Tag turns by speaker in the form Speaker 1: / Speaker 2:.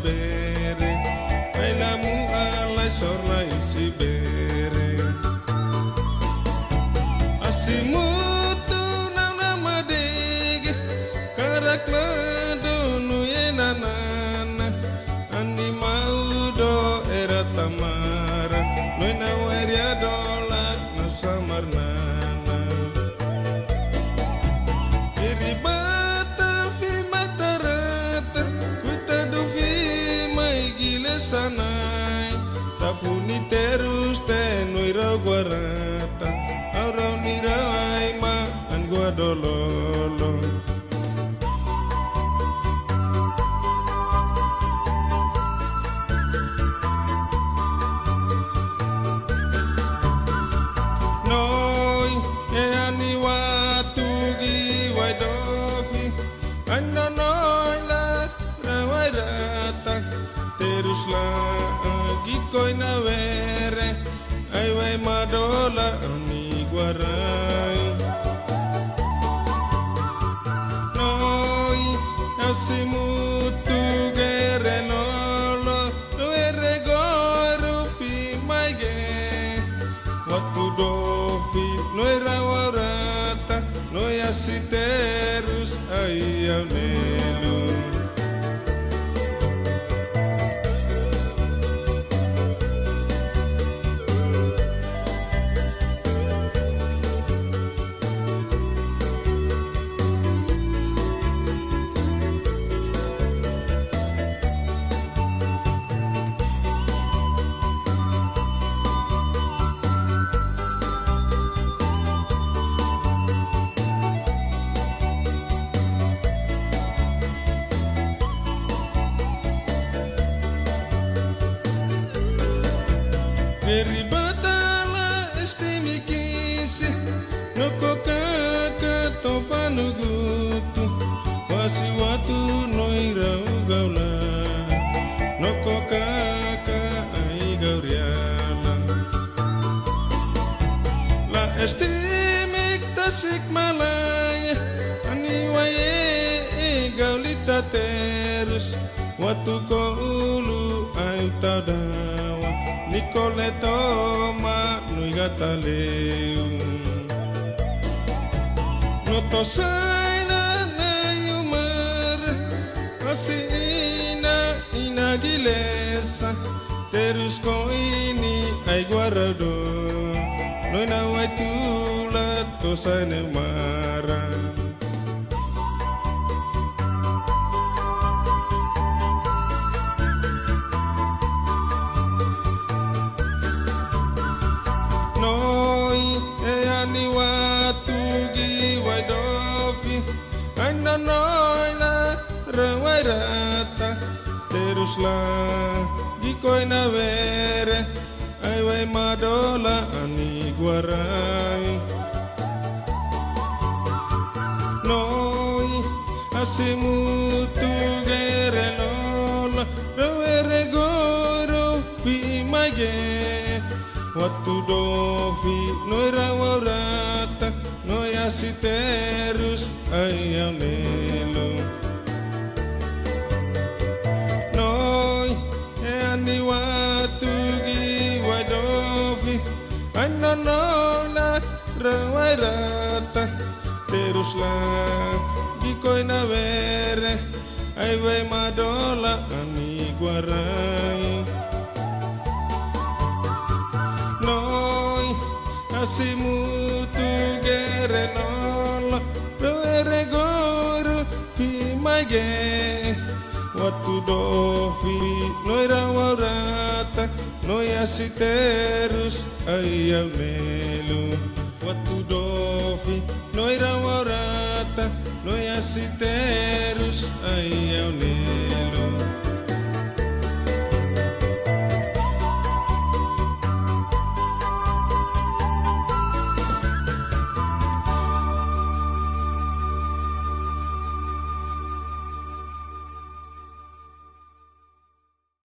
Speaker 1: bere ai lamu alai sorla isi bere asimu tu nana madege karak ladonu yenanana ani mau do era tamara noina waria dola no samarnana iri bata fi matarata kuita do fi mai gile sanai tafuni terus tenoi guarata aurau ni rawai ma an gua dololo noi e ani watu gi wai dofi anda noi la rawai rata terus lagi koi na vere ai vai madola ani guarai noi asimu tu gere nolo vere goro pi maige waktu dofi noi rawarata noi asiterus ayau nelu Eri batala estimikisi noko kaka tofanu gutu wasi watu noira ugaula noko kaka ai gauriala la estimik tasik malaya ani waye gaulita terus watu ko ulu ai tadawa Nicole toma nui gataleu no to saina na yumar asina inagilesa terus ko ini ai guarado no na wai tula to saina mara ani watu gi wai dofi anda noina rawai rata teruslah gi koi na vere ai wai madola ani guarai noi asimu tu gere lola rawere goro pi maige waktu dofi noi rawarata noi asiterus ayam nelo noi e ani watu gi wai dofi anda nola rawai rata teruslah gi koi na vere ai vai madola ani guarai asimu tu gere nolo rawere goro pi maige waktu dofi noi rawarata noi asiterus ayau nelu